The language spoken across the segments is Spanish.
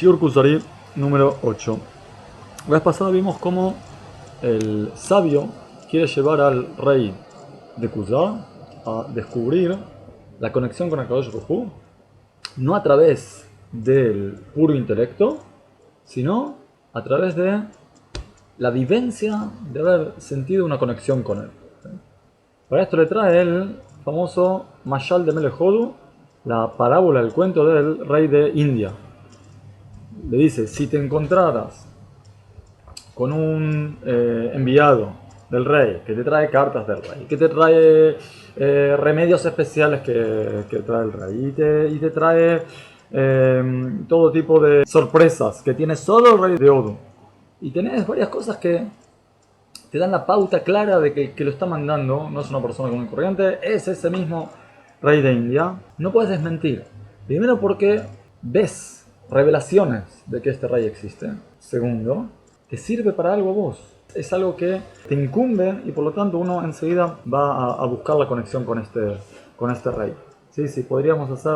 Shiur Kusari número 8. La vez pasada vimos cómo el sabio quiere llevar al rey de Kusar a descubrir la conexión con Akadosh Baruj Hu, no a través del puro intelecto, sino a través de la vivencia de haber sentido una conexión con él. Para esto le trae el famoso Mashal de Melech Hodu, la parábola, el cuento del rey de India. Le dice, si te encontraras con un enviado del rey, que te trae cartas del rey, que te trae remedios especiales que trae el rey, y te trae todo tipo de sorpresas que tiene solo el rey de Odu, y tenés varias cosas que te dan la pauta clara de que lo está mandando, no es una persona común y corriente, es ese mismo rey de India, no puedes desmentir. Primero porque ves revelaciones de que este rey existe. Segundo, te sirve para algo a vos. Es algo que te incumbe y por lo tanto uno enseguida va a buscar la conexión con este rey. Sí, podríamos hacer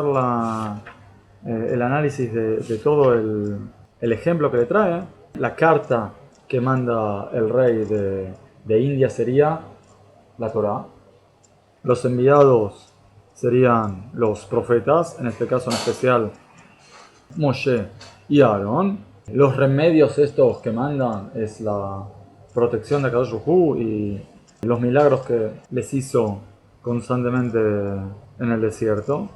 el análisis de todo el ejemplo que le trae. La carta que manda el rey de India sería la Torá. Los enviados serían los profetas, en este caso en especial Moshe y Aarón. Los remedios estos que mandan es la protección de Akadosh Baruj Hu y los milagros que les hizo constantemente en el desierto.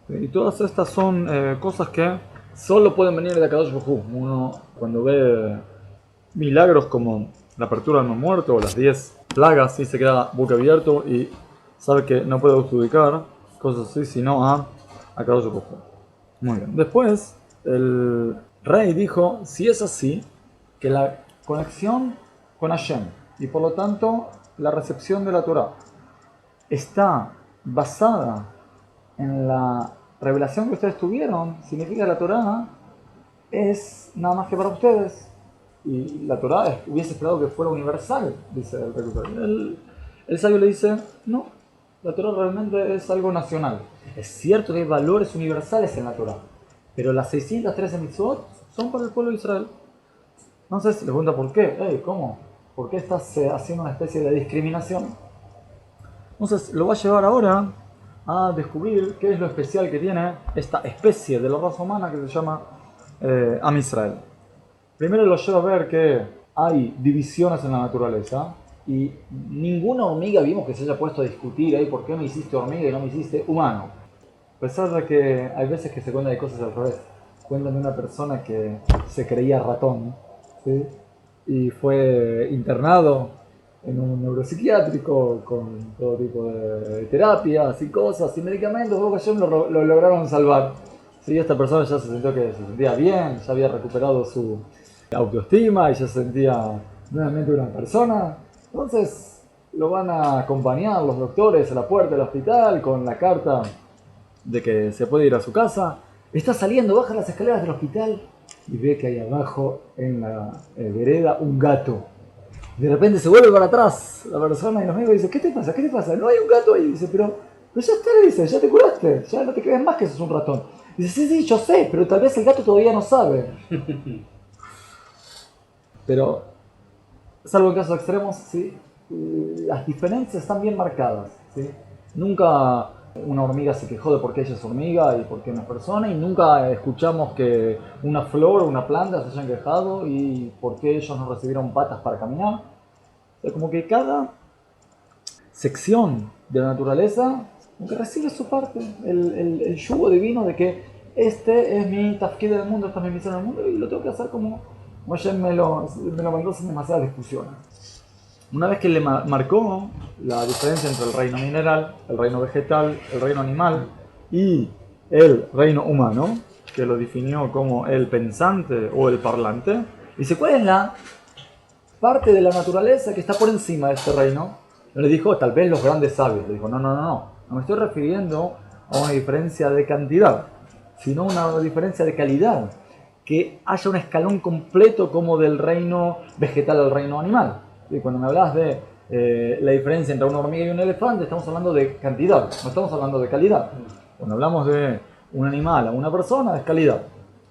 Y todas estas son cosas que solo pueden venir de Akadosh Baruj Hu. Uno cuando ve milagros como la apertura del mar muerto o las 10 plagas, sí se queda boca abierto y sabe que no puede adjudicar cosas así sino a Akadosh Baruj Hu. Muy bien. Después el rey dijo, si es así, que la conexión con Hashem y por lo tanto la recepción de la Torah está basada en la revelación que ustedes tuvieron, significa que la Torah es nada más que para ustedes. Y la Torah hubiese esperado que fuera universal, dice el rey. El sabio le dice, no, la Torah realmente es algo nacional. Es cierto que hay valores universales en la Torah, pero las 613 mitzvot son para el pueblo de Israel. Entonces le pregunta por qué. ¿Cómo? ¿Por qué estás haciendo una especie de discriminación? Entonces lo va a llevar ahora a descubrir qué es lo especial que tiene esta especie de la raza humana que se llama Am Israel. Primero lo lleva a ver que hay divisiones en la naturaleza y ninguna hormiga vimos que se haya puesto a discutir por qué me hiciste hormiga y no me hiciste humano. A pesar de que hay veces que se cuentan de cosas al revés. Cuentan de una persona que se creía ratón, ¿sí? Y fue internado en un neuropsiquiátrico con todo tipo de terapias y cosas y medicamentos. Luego que lo lograron salvar. Sí, esta persona ya se sentía bien, ya había recuperado su autoestima y ya se sentía nuevamente una persona. Entonces lo van a acompañar los doctores a la puerta del hospital con la carta de que se puede ir a su casa. Está saliendo, baja las escaleras del hospital y ve que hay abajo en la vereda un gato. De repente se vuelve para atrás la persona y los médicos dice, ¿qué te pasa? ¿Qué te pasa? No hay un gato ahí. Dice, pero ya está, le dice, ya te curaste, ya no te crees más que sos un ratón. Dice, sí, yo sé, pero tal vez el gato todavía no sabe. Pero, salvo en casos extremos, ¿sí? Las diferencias están bien marcadas, ¿sí? Nunca una hormiga se quejó de por qué ella es hormiga y por qué no es persona, y nunca escuchamos que una flor o una planta se hayan quejado y por qué ellos no recibieron patas para caminar. O sea, como que cada sección de la naturaleza como que recibe su parte, el yugo divino de que este es mi tafkid del mundo, esta es mi misión del mundo y lo tengo que hacer como ayer me lo mandó sin demasiadas discusiones. Una vez que le marcó la diferencia entre el reino mineral, el reino vegetal, el reino animal y el reino humano, que lo definió como el pensante o el parlante, dice, ¿cuál es la parte de la naturaleza que está por encima de este reino? No le dijo, tal vez los grandes sabios. Le dijo, no me estoy refiriendo a una diferencia de cantidad, sino una diferencia de calidad. Que haya un escalón completo como del reino vegetal al reino animal. Y cuando me hablas de la diferencia entre una hormiga y un elefante, estamos hablando de cantidad, no estamos hablando de calidad. Cuando hablamos de un animal a una persona, es calidad.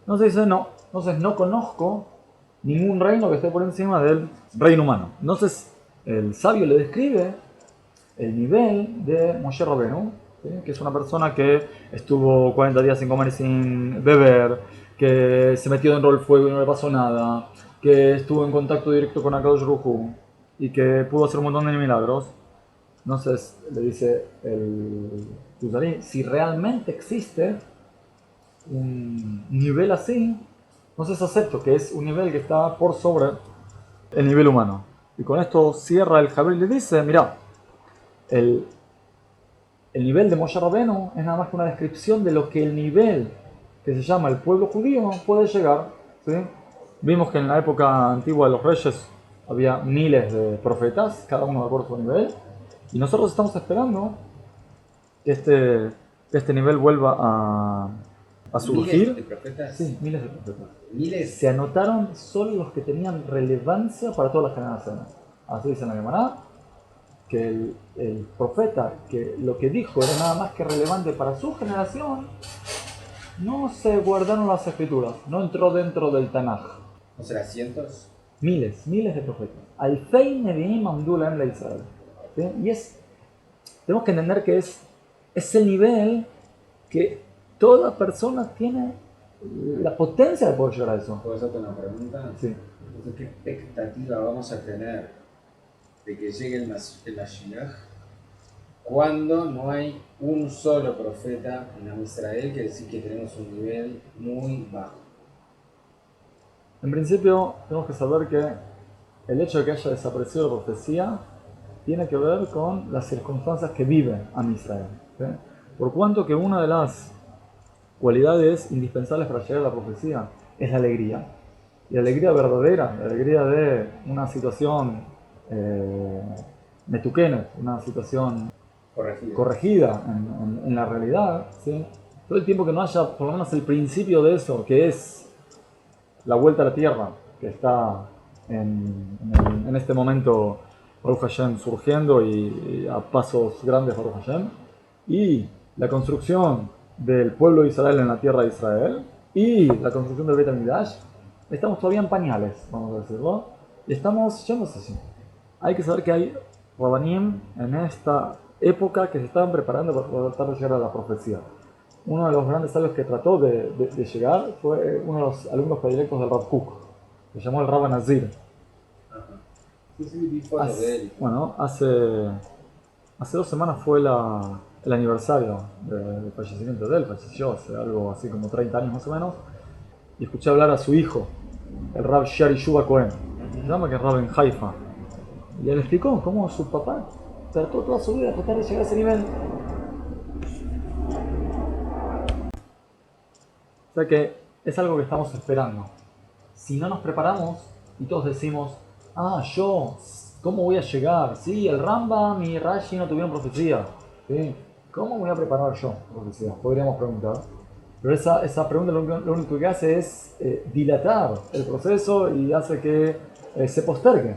Entonces dice, no, Entonces no conozco ningún reino que esté por encima del reino humano. Entonces el sabio le describe el nivel de Moshe Rabbeinu, ¿sí? Que es una persona que estuvo 40 días sin comer y sin beber, que se metió dentro del fuego y no le pasó nada, que estuvo en contacto directo con Akadosh Baruj Hu y que pudo hacer un montón de milagros. Entonces le dice el Kuzari, si realmente existe un nivel así, entonces acepto que es un nivel que está por sobre el nivel humano. Y con esto cierra el Jabril y le dice, mira, el nivel de Moshe Rabbeinu es nada más que una descripción de lo que el nivel que se llama el pueblo judío puede llegar. ¿Sí? Vimos que en la época antigua de los reyes había miles de profetas, cada uno de acuerdo a su nivel, y nosotros estamos esperando que este nivel vuelva a surgir. ¿Miles de profetas? Sí, miles de profetas. ¿Miles? Se anotaron solo los que tenían relevancia para todas las generaciones. Así dice en la Gemara, que el profeta, que lo que dijo era nada más que relevante para su generación, no se guardaron las escrituras, no entró dentro del Tanaj. ¿No será cientos? Miles de profetas. Alfei Nevi'im Amdu Lahem Israel. ¿Sí? Y tenemos que entender que es el nivel que toda persona tiene la potencia de poder llegar a eso. ¿Puedo hacerte una pregunta? Sí. Entonces, ¿qué expectativa vamos a tener de que llegue el Mashiach cuando no hay un solo profeta en Am Israel? Que decir que tenemos un nivel muy bajo. En principio, tenemos que saber que el hecho de que haya desaparecido la profecía tiene que ver con las circunstancias que vive Am Israel. ¿Sí? Por cuanto que una de las cualidades indispensables para llegar a la profecía es la alegría. Y la alegría verdadera, la alegría de una situación metuquenet, una situación corregida en la realidad, ¿sí? Todo el tiempo que no haya por lo menos el principio de eso, que es la vuelta a la tierra, que está en este momento Baruch Hashem surgiendo y a pasos grandes Baruch Hashem, y la construcción del pueblo de Israel en la tierra de Israel y la construcción del Beit HaMikdash, estamos todavía en pañales, vamos a decirlo, y estamos yéndose así. Hay que saber que hay Rabanim en esta época que se estaban preparando para tratar de llegar a la profecía. Uno de los grandes sabios que trató de llegar fue uno de los alumnos predilectos del Rav Kook, que se llamó el Rabban Nazir. Bueno, hace 2 semanas fue el aniversario del fallecimiento de él, falleció hace algo así como 30 años más o menos, y escuché hablar a su hijo, el Rav Shari Shuba Cohen, se llama que es Rav en Haifa, y él explicó cómo su papá trató toda su vida de tratar de llegar a ese nivel. O sea que es algo que estamos esperando. Si no nos preparamos y todos decimos, yo, ¿cómo voy a llegar? Sí, el Rambam y Rashi no tuvieron profecía. ¿Sí? ¿Cómo voy a preparar yo profecía? Podríamos preguntar. Pero esa pregunta lo único que hace es dilatar el proceso y hace que se postergue.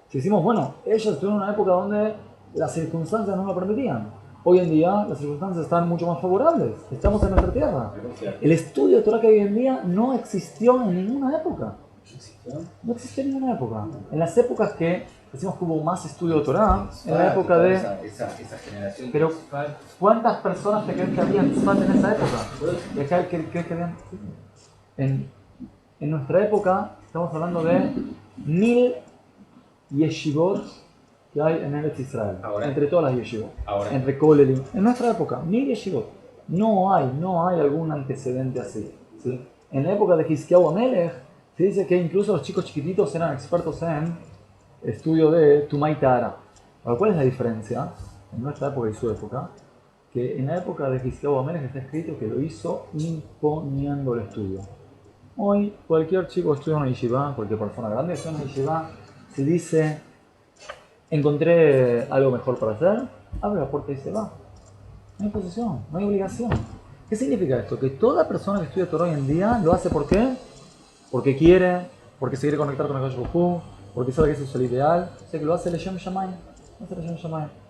Si decimos, bueno, ellos estuvieron en una época donde las circunstancias no lo permitían. Hoy en día las circunstancias están mucho más favorables. Estamos en nuestra tierra. El estudio de Torah que hay hoy en día no existió en ninguna época. No existió en ninguna época. En las épocas que decimos que hubo más estudio de Torah, en la época de... Esa generación. Pero, ¿cuántas personas te crees que había en Tzfat en esa época? ¿Qué crees que habían? En nuestra época, estamos hablando de 1000 yeshivot que hay en Eretz Israel. Ahora. Entre todas las yeshivot. Ahora. Entre Kolelim. En nuestra época, 1000 yeshivot. No hay algún antecedente así. ¿Sí? En la época de Hizkiyahu Amelech, se dice que incluso los chicos chiquititos eran expertos en estudio de Tumay Tahara. Ahora, ¿cuál es la diferencia en nuestra época y su época? Que en la época de Hizkiyahu Amelech está escrito que lo hizo imponiendo el estudio. Hoy, cualquier chico que estudia en una yeshiva, cualquier persona grande que estudia en una yeshiva, se dice, encontré algo mejor para hacer, abre la puerta y se va. No hay posición, no hay obligación. ¿Qué significa esto? Que toda persona que estudia Torah hoy en día lo hace ¿por qué? Porque quiere, porque se quiere conectar con el Akadosh Baruj Hu, porque sabe que eso es el ideal, o sea que lo hace Leshem Shamayim.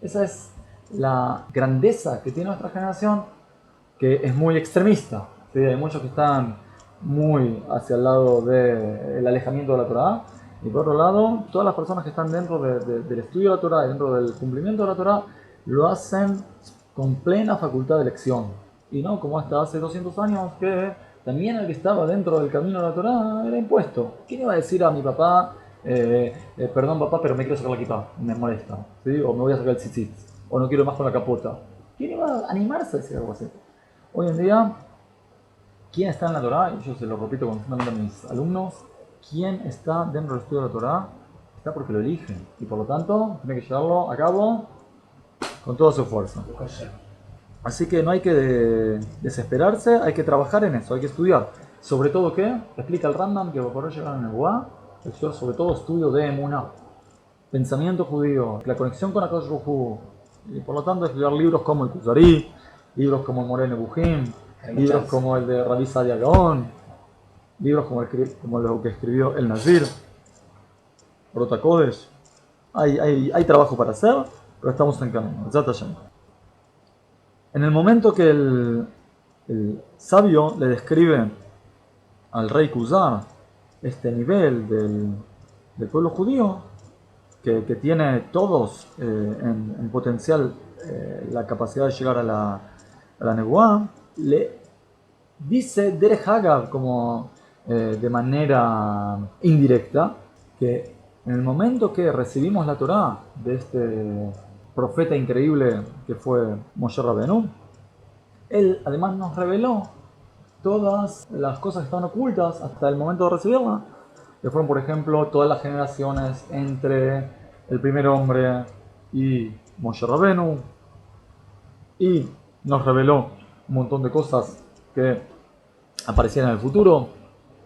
Esa es la grandeza que tiene nuestra generación, que es muy extremista. ¿Sí? Hay muchos que están muy hacia el lado del alejamiento de la Torá, y por otro lado, todas las personas que están dentro del estudio de la Torá y dentro del cumplimiento de la Torá, lo hacen con plena facultad de elección. Y no como hasta hace 200 años que también el que estaba dentro del camino de la Torá era impuesto. ¿Quién iba a decir a mi papá, perdón papá, pero me quiero sacar la kippah, me molesta, ¿sí? O me voy a sacar el tzitzit, o no quiero más con la capota? ¿Quién iba a animarse a decir algo así? Hoy en día, ¿quién está en la Torá? Y yo se lo repito constantemente a mis alumnos, ¿quién está dentro del estudio de la Torá? Está porque lo eligen, y por lo tanto tiene que llevarlo a cabo con toda su fuerza. Así que no hay que desesperarse, hay que trabajar en eso, hay que estudiar. Sobre todo, ¿qué? Explica el Rambam que por llegar a Nebuá, sobre todo estudio de Emuná, pensamiento judío, la conexión con Akadosh Baruj Hu, y por lo tanto estudiar libros como el Kuzari, libros como el Moreh Nebuchim, libros como el de Rabbi Sadia Gaon, libros como lo que escribió el Nazir, Rota Kodesh. Hay trabajo para hacer, pero estamos en camino. En el momento que el sabio le describe al rey Kuzar este nivel del pueblo judío, que tiene todos en potencial la capacidad de llegar a la Nebuá, le dice Derech Hagav, como de manera indirecta, que en el momento que recibimos la Torá de este profeta increíble que fue Moshe Rabbeinu, él además nos reveló todas las cosas que estaban ocultas hasta el momento de recibirla, que fueron, por ejemplo, todas las generaciones entre el primer hombre y Moshe Rabbeinu, y nos reveló un montón de cosas que aparecían en el futuro.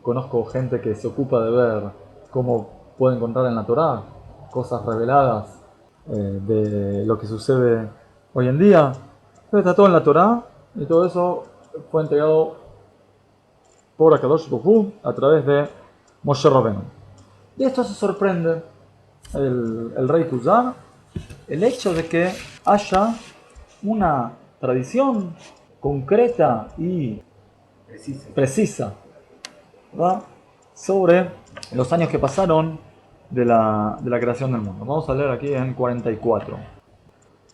Conozco gente que se ocupa de ver cómo puede encontrar en la Torá cosas reveladas de lo que sucede hoy en día. Pero está todo en la Torá, y todo eso fue entregado por Akadosh Baruj Hu a través de Moshe Rabbeinu. De esto se sorprende el rey Kuzar, el hecho de que haya una tradición concreta y precisa, ¿verdad?, sobre los años que pasaron de la creación del mundo. Vamos a leer aquí en 44.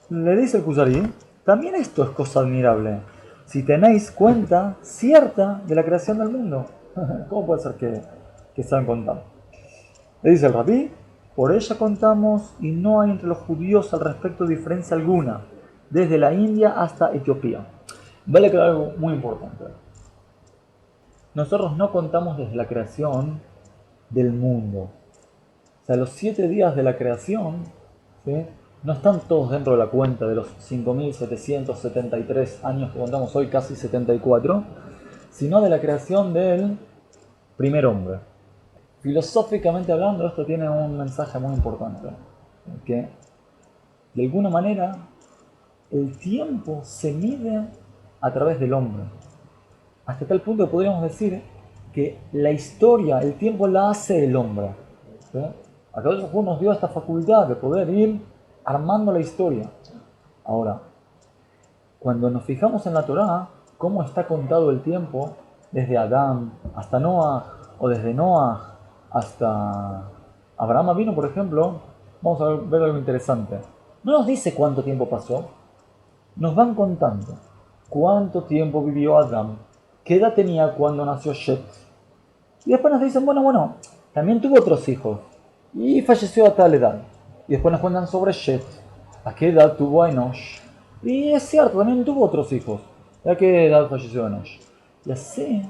Le dice el Kuzari, también esto es cosa admirable, si tenéis cuenta cierta de la creación del mundo. ¿Cómo puede ser que saben contar? Le dice el rabí, por ella contamos y no hay entre los judíos al respecto diferencia alguna, desde la India hasta Etiopía. Vale aclarar algo muy importante. Nosotros no contamos desde la creación del mundo. O sea, los 7 días de la creación, ¿sí?, no están todos dentro de la cuenta de los 5.773 años que contamos hoy, casi 74, sino de la creación del primer hombre. Filosóficamente hablando, esto tiene un mensaje muy importante, que de alguna manera el tiempo se mide a través del hombre. Hasta tal punto que podríamos decir que la historia, el tiempo la hace el hombre, ¿sí? Akadosh Baruj Hu nos dio esta facultad de poder ir armando la historia. Ahora, cuando nos fijamos en la Torá, cómo está contado el tiempo, desde Adán hasta Noah, o desde Noah hasta Abraham vino, por ejemplo, vamos a ver algo interesante. No nos dice cuánto tiempo pasó, nos van contando cuánto tiempo vivió Adán, qué edad tenía cuando nació Shet. Y después nos dicen, bueno, también tuvo otros hijos y falleció a tal edad. Y después nos cuentan sobre Shet, a qué edad tuvo a Enosh. Y es cierto, también tuvo otros hijos. ¿Y a qué edad falleció Enosh? Y así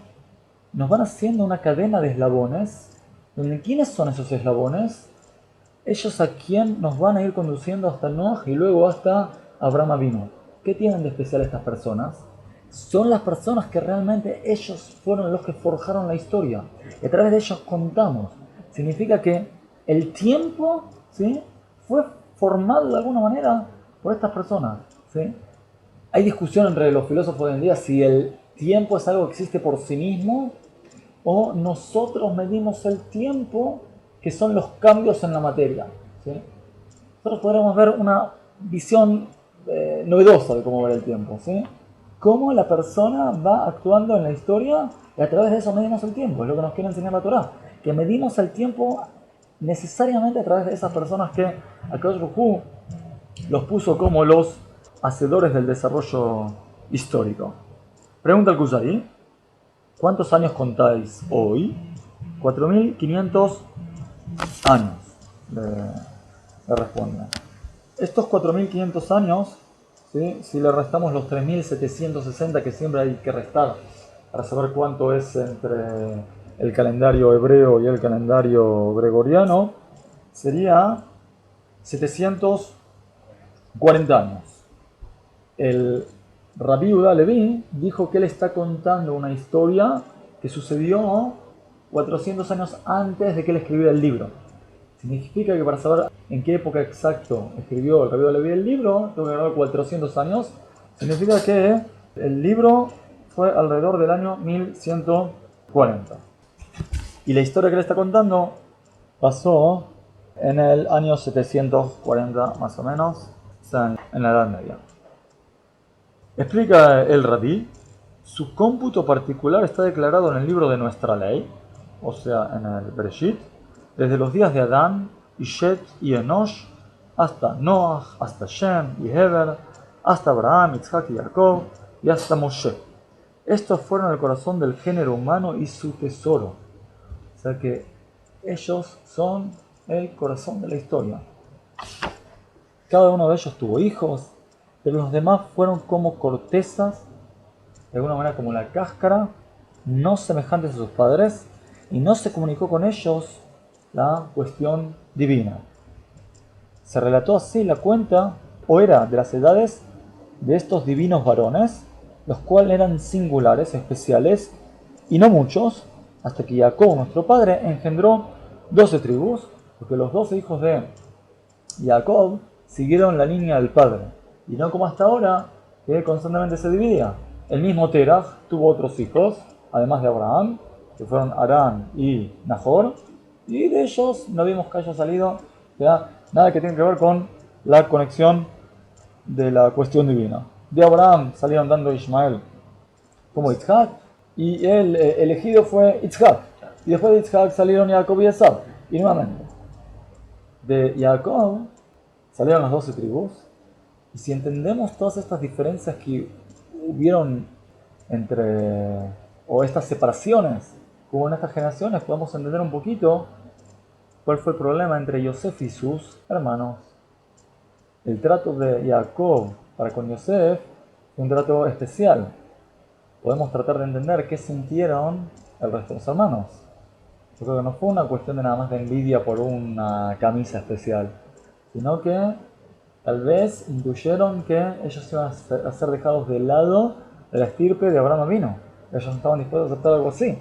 nos van haciendo una cadena de eslabones, donde ¿quiénes son esos eslabones? Ellos a quién nos van a ir conduciendo hasta Noah y luego hasta Abraham Avinu. ¿Qué tienen de especial estas personas? Son las personas que realmente ellos fueron los que forjaron la historia. Y a través de ellos contamos. Significa que el tiempo, ¿sí?, fue formado de alguna manera por estas personas, ¿sí? Hay discusión entre los filósofos de hoy en día si el tiempo es algo que existe por sí mismo o nosotros medimos el tiempo, que son los cambios en la materia, ¿sí? Nosotros podremos ver una visión novedosa de cómo ver el tiempo, ¿sí? cómo la persona va actuando en la historia y a través de eso medimos el tiempo. Es lo que nos quiere enseñar la Torá. Que medimos el tiempo necesariamente a través de esas personas que Akadosh Baruj Hu los puso como los hacedores del desarrollo histórico. Pregunta al Kuzari: ¿cuántos años contáis hoy? 4.500 años, le responde. Estos 4.500 años, ¿sí? Si le restamos los 3.760 que siempre hay que restar para saber cuánto es entre el calendario hebreo y el calendario gregoriano, sería 740 años. El Rabbi Yehuda Leví dijo que él está contando una historia que sucedió 400 años antes de que él escribiera el libro. Significa que para saber en qué época exacto escribió el Rabbi Yehuda Leví el libro, tengo que agarrar 400 años. Significa que el libro fue alrededor del año 1140. Y la historia que él está contando pasó en el año 740 más o menos, o sea, en la Edad Media. Explica el Rabí: su cómputo particular está declarado en el libro de nuestra ley, o sea, en el Bereshit, desde los días de Adán, y Shet y Enosh, hasta Noach, hasta Shem y Heber, hasta Abraham, Isaac y Jacob, y hasta Moshe. Estos fueron el corazón del género humano y su tesoro. O sea que ellos son el corazón de la historia. Cada uno de ellos tuvo hijos, pero los demás fueron como cortezas, de alguna manera como la cáscara, no semejantes a sus padres, y no se comunicó con ellos la cuestión divina. Se relató así la cuenta, o era de las edades de estos divinos varones, los cuales eran singulares, especiales, y no muchos, hasta que Jacob, nuestro padre, engendró 12 tribus, porque los 12 hijos de Jacob siguieron la línea del padre, y no como hasta ahora, que constantemente se dividía. El mismo Terach tuvo otros hijos, además de Abraham, que fueron Arán y Nahor, y de ellos no vimos que haya salido nada que tenga que ver con la conexión de la cuestión divina. De Abraham salieron dando Ismael como Isaac, y el elegido fue Isaac, y después de Isaac salieron Jacob y Esau, y nuevamente de Jacob salieron las 12 tribus. Y si entendemos todas estas diferencias que hubieron entre, o estas separaciones que hubo en estas generaciones, podemos entender un poquito cuál fue el problema entre Yosef y sus hermanos. El trato de Jacob para con Yosef fue un trato especial. Podemos tratar de entender qué sintieron el resto de los hermanos. Yo creo que no fue una cuestión de nada más de envidia por una camisa especial, sino que tal vez intuyeron que ellos iban a ser dejados de lado de la estirpe de Abraham Avinu. Ellos no estaban dispuestos a aceptar algo así.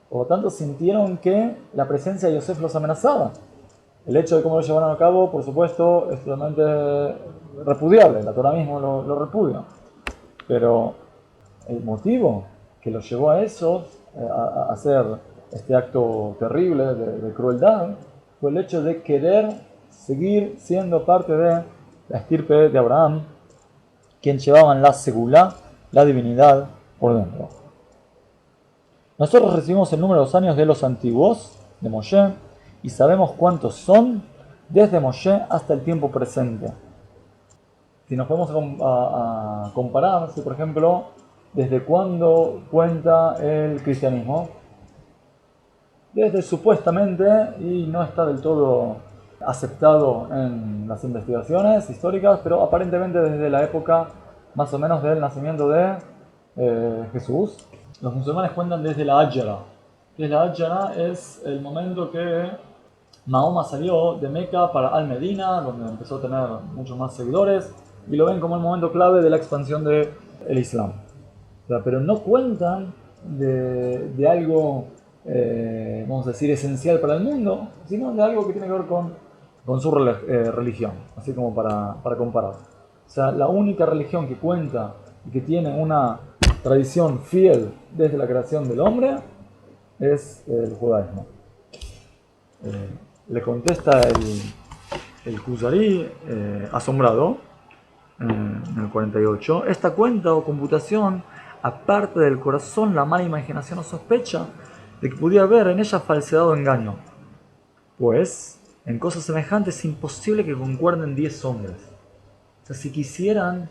Por lo tanto, sintieron que la presencia de Yosef los amenazaba. El hecho de cómo lo llevaron a cabo, por supuesto, es totalmente repudiable. La Torah mismo lo repudia. Pero el motivo que los llevó a eso, a hacer este acto terrible de crueldad, fue el hecho de querer seguir siendo parte de la estirpe de Abraham, quien llevaban la segulá, la divinidad, por dentro. Nosotros recibimos el número de los años de los antiguos, de Moshe, y sabemos cuántos son desde Moshe hasta el tiempo presente. Si nos podemos a comparar, si por ejemplo, desde cuándo cuenta el cristianismo, desde supuestamente, y no está del todo aceptado en las investigaciones históricas, pero aparentemente desde la época más o menos del nacimiento de Jesús. Los musulmanes cuentan desde la Hajjara. La Hajjara es el momento que Mahoma salió de Meca para Al-Medina, donde empezó a tener muchos más seguidores, y lo ven como el momento clave de la expansión del Islam. O sea, pero no cuentan de algo, vamos a decir, esencial para el mundo, sino de algo que tiene que ver con su religión, así como para comparar. O sea, la única religión que cuenta y que tiene una tradición fiel desde la creación del hombre es el judaísmo. Le contesta el Kuzari, asombrado, en el 48. Esta cuenta o computación aparte del corazón la mala imaginación o sospecha de que pudiera haber en ella falsedad o engaño. Pues, en cosas semejantes es imposible que concuerden 10 hombres. O sea, si quisieran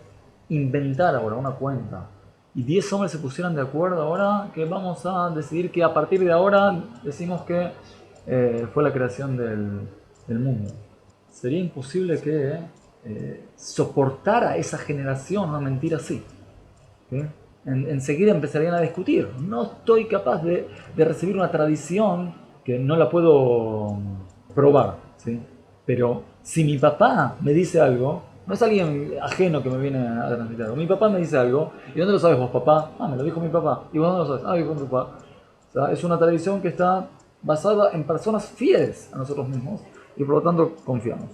inventar ahora una cuenta y 10 hombres se pusieran de acuerdo ahora que vamos a decidir que a partir de ahora decimos que fue la creación del mundo. Sería imposible que soportara esa generación una mentira así. ¿Sí? Enseguida empezarían a discutir. No estoy capaz de recibir una tradición que no la puedo probar. ¿Sí? Pero si mi papá me dice algo, no es alguien ajeno que me viene a transmitir algo. Mi papá me dice algo, ¿y dónde lo sabes vos, papá? Ah, me lo dijo mi papá. ¿Y vos dónde lo sabes? Ah, dijo mi papá. O sea, es una tradición que está basada en personas fieles a nosotros mismos y por lo tanto confiamos.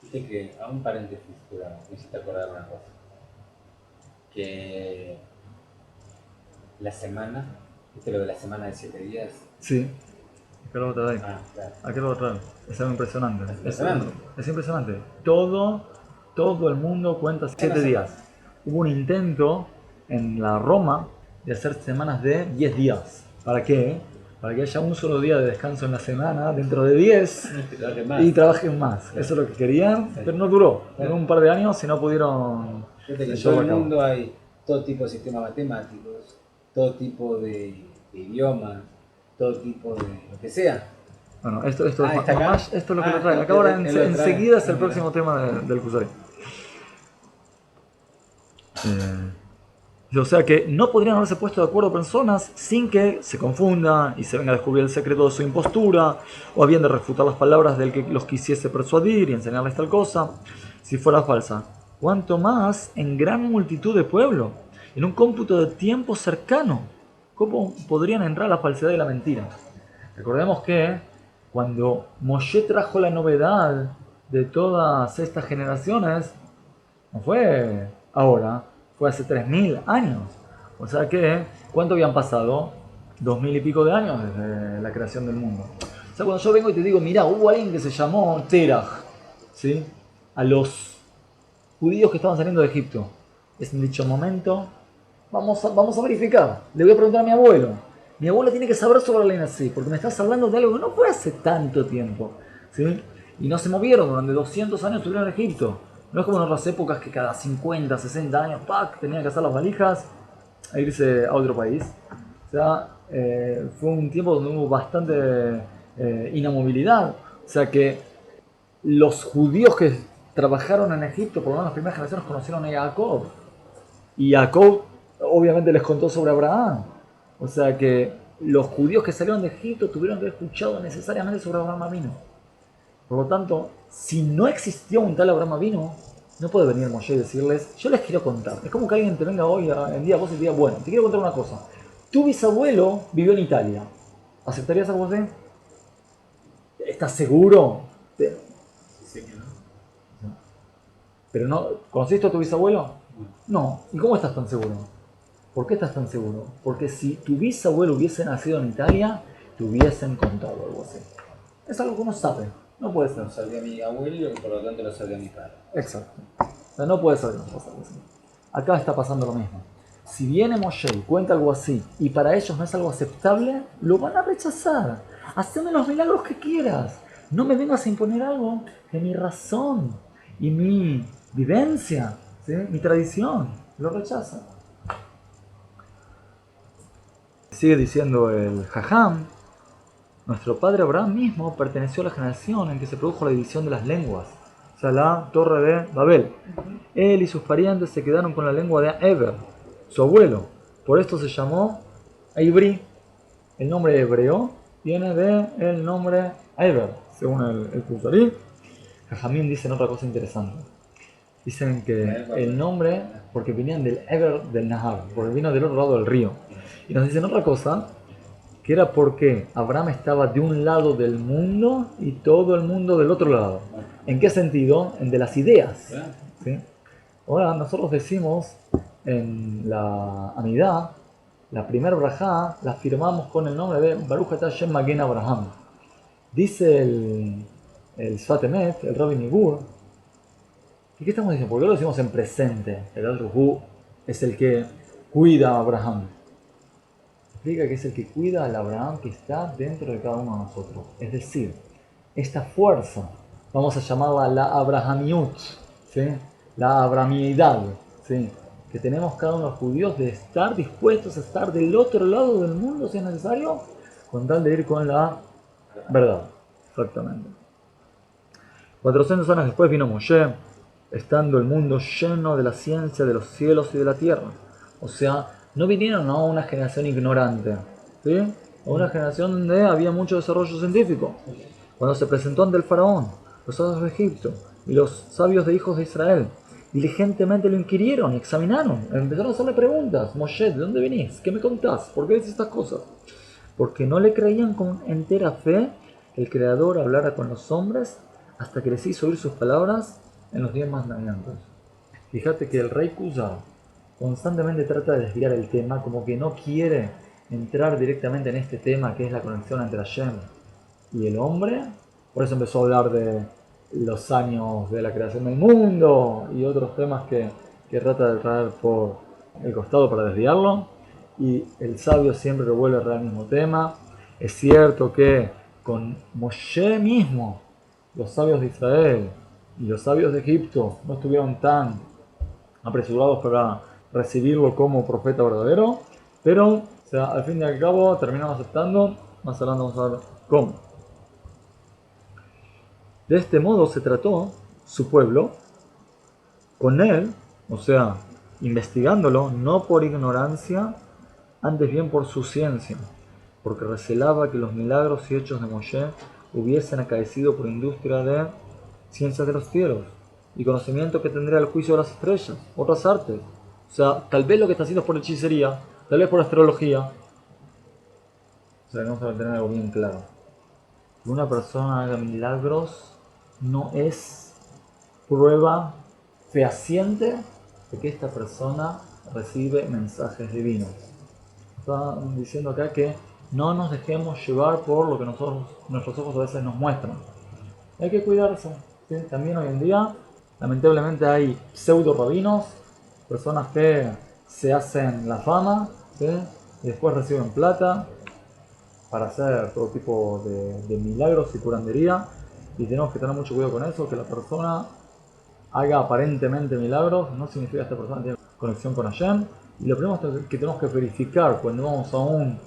Viste que, a un paréntesis, pero me hiciste acordar una cosa. Que la semana, ¿viste lo de la semana de 7 días? Sí. Acá lo voy a traer. Ah, claro. Acá lo voy a traer. Es algo impresionante. ¿Es impresionante? Es impresionante. Todo el mundo cuenta 7 días. Hubo un intento en la Roma de hacer semanas de 10 días. ¿Para qué? Para que haya un solo día de descanso en la semana dentro de 10 y trabajen más. Sí. Eso es lo que querían, sí. Pero no duró. Duró un par de años y no pudieron. Fíjate que en todo el mundo hay todo tipo de sistemas matemáticos, todo tipo de idiomas, todo tipo de lo que sea. Bueno, esto es lo que lo trae. Acá ahora enseguida es el próximo tema del Kusari. O sea que no podrían haberse puesto de acuerdo personas sin que se confunda y se venga a descubrir el secreto de su impostura, o a bien de refutar las palabras del que los quisiese persuadir y enseñarles tal cosa, si fuera falsa. Cuanto más en gran multitud de pueblo, en un cómputo de tiempo cercano. ¿Cómo podrían entrar la falsedad y la mentira? Recordemos que cuando Moshe trajo la novedad de todas estas generaciones, no fue ahora, fue hace 3000 años. O sea que, ¿cuánto habían pasado? 2000 y pico de años desde la creación del mundo. O sea, cuando yo vengo y te digo, mira, hubo alguien que se llamó Terach, ¿sí? A los judíos que estaban saliendo de Egipto. Es en dicho momento, vamos a verificar. Le voy a preguntar a mi abuelo. Mi abuelo tiene que saber sobre la ley así, porque me estás hablando de algo que no fue hace tanto tiempo, ¿sí? Y no se movieron, durante 200 años estuvieron en Egipto. No es como en otras épocas que cada 50, 60 años, ¡pac!, tenían que hacer las valijas e irse a otro país. O sea, fue un tiempo donde hubo bastante inamovilidad. O sea que los judíos que trabajaron en Egipto, por lo menos las primeras generaciones, conocieron a Jacob. Y Jacob obviamente les contó sobre Abraham. O sea que los judíos que salieron de Egipto tuvieron que haber escuchado necesariamente sobre Abraham Avinu. Por lo tanto, si no existió un tal Abraham Avinu, no puede venir Moshe y decirles, yo les quiero contar. Es como que alguien te venga hoy en día vos y te diga, bueno, te quiero contar una cosa. Tu bisabuelo vivió en Italia. ¿Aceptarías algo así? ¿Estás seguro? Sí, que no. Pero no, ¿conociste a tu bisabuelo? No. ¿Y cómo estás tan seguro? ¿Por qué estás tan seguro? Porque si tu bisabuelo hubiese nacido en Italia, te hubiesen contado algo así. Es algo que uno sabe. No puede ser. Lo sabía mi abuelo y por lo tanto lo sabía mi padre. Exacto. O sea, no puede ser que no pase algo así. Acá está pasando lo mismo. Si viene Moshe y cuenta algo así y para ellos no es algo aceptable, lo van a rechazar. Haceme los milagros que quieras. No me vengas a imponer algo que mi razón y mi vivencia, ¿sí?, mi tradición, lo rechazan. Sigue diciendo el Jajam, nuestro padre Abraham mismo perteneció a la generación en que se produjo la división de las lenguas, o sea, la torre de Babel. Él y sus parientes se quedaron con la lengua de Eber, su abuelo. Por esto se llamó Eibri. El nombre hebreo viene del nombre Eber, según el Kusari. Jajamín dicen otra cosa interesante. Dicen que el nombre, porque venían del Eber del Nahar, porque vino del otro lado del río. Y nos dicen otra cosa, que era porque Abraham estaba de un lado del mundo y todo el mundo del otro lado. ¿En qué sentido? En de las ideas. ¿Sí? Ahora nosotros decimos en la Amidá, la primera brajá, la firmamos con el nombre de Baruch Atah Shem Magen Abraham. Dice el Sfat Emet, el Rabbi Nigur, ¿Y qué estamos diciendo? ¿Por qué lo decimos en presente? El Al-Ruhu es el que cuida a Abraham. Explica que es el que cuida al Abraham que está dentro de cada uno de nosotros. Es decir, esta fuerza, vamos a llamarla la Abrahamiut, ¿sí? La abrahamiedad, ¿sí? Que tenemos cada uno de los judíos de estar dispuestos a estar del otro lado del mundo si es necesario, con tal de ir con la verdad. Exactamente. 400 años después vino Moshe, estando el mundo lleno de la ciencia de los cielos y de la tierra. O sea, no vinieron a una generación ignorante, ¿sí? A una generación donde había mucho desarrollo científico. Cuando se presentó ante el faraón, los sabios de Egipto y los sabios de hijos de Israel, diligentemente lo inquirieron y examinaron, empezaron a hacerle preguntas. Moshe, ¿de dónde venís? ¿Qué me contás? ¿Por qué decís estas cosas? Porque no le creían con entera fe que el Creador hablara con los hombres hasta que les hizo oír sus palabras en los 10 mandamientos. Fíjate que el rey Cusa constantemente trata de desviar el tema, como que no quiere entrar directamente en este tema que es la conexión entre Hashem y el hombre. Por eso empezó a hablar de los años de la creación del mundo y otros temas que trata de traer por el costado para desviarlo. Y el sabio siempre lo vuelve al mismo tema. Es cierto que con Moshe mismo, los sabios de Israel y los sabios de Egipto no estuvieron tan apresurados para recibirlo como profeta verdadero, pero o sea, al fin y al cabo terminamos aceptando. Más adelante vamos a ver cómo. De este modo se trató su pueblo con él, o sea, investigándolo, no por ignorancia, antes bien por su ciencia, porque recelaba que los milagros y hechos de Moshe hubiesen acaecido por industria de ciencias de los cielos y conocimiento que tendría el juicio de las estrellas, otras artes. O sea, tal vez lo que está haciendo es por hechicería, tal vez por astrología. O sea, vamos a tener algo bien claro. Que una persona haga milagros no es prueba fehaciente de que esta persona recibe mensajes divinos. Está diciendo acá que no nos dejemos llevar por lo que nuestros ojos a veces nos muestran. Hay que cuidarse, ¿sí? También hoy en día, lamentablemente hay pseudo rabinos, personas que se hacen la fama, ¿sí? Y después reciben plata para hacer todo tipo de milagros y curandería. Y tenemos que tener mucho cuidado con eso, que la persona haga aparentemente milagros, no significa que esta persona tiene conexión con Hashem. Y lo primero que tenemos que verificar cuando vamos a un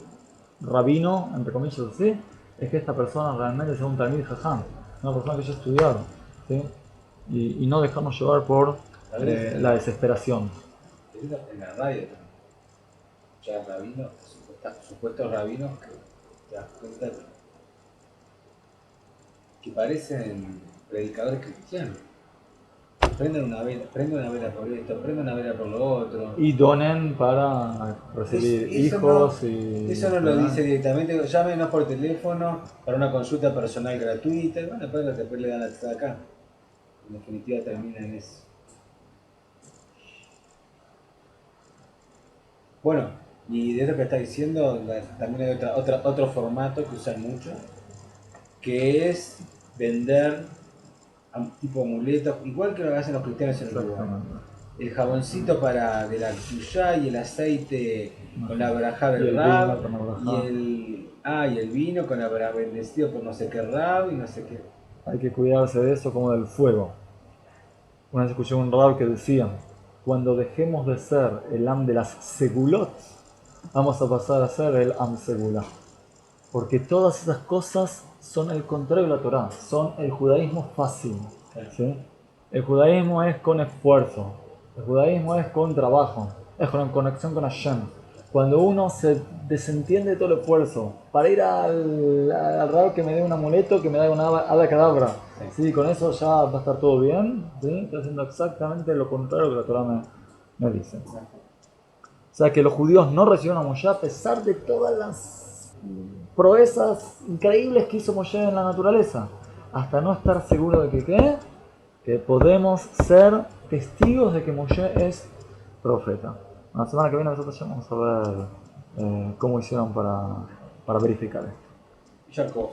rabino, entre comillas así, es que esta persona realmente sea un Talmid Jajam, una persona que haya estudiado, ¿sí? Y no dejarnos llevar por la desesperación. En la radio, ya rabinos, supuestos rabinos que te das cuenta que parecen predicadores cristianos. Prenden una vela por esto, prenden una vela por lo otro. Y donen para recibir hijos y... Eso no lo dice directamente, llámenos por teléfono para una consulta personal gratuita. Bueno, después le dan la acá. En definitiva termina en eso. Bueno, y de eso que está diciendo, también hay otro formato que usan mucho, que es vender tipo amuletos, igual que lo que hacen los cristianos en el Uruguay. El jaboncito de la tuyá y el aceite con la brajá del rab y el vino con la brajá bendecido por no sé qué rab y no sé qué. Hay que cuidarse de eso como del fuego. Una vez escuché un rab que decía: cuando dejemos de ser el am de las segulot, vamos a pasar a ser el am segulá. Porque todas esas cosas son el contrario de la Torá, son el judaísmo fácil, ¿sí? El judaísmo es con esfuerzo, el judaísmo es con trabajo, es con conexión con Hashem. Cuando uno se desentiende de todo el esfuerzo para ir al rab que me dé un amuleto, que me dé una abacadabra, ¿sí? Con eso ya va a estar todo bien, ¿sí? Está haciendo exactamente lo contrario que la Torá me dice. O sea que los judíos no recibieron a Moshe a pesar de todas las proezas increíbles que hizo Moshe en la naturaleza, hasta no estar seguro de que podemos ser testigos de que Moshe es profeta. La semana que viene nosotros ya vamos a ver cómo hicieron para verificar esto. Jacob.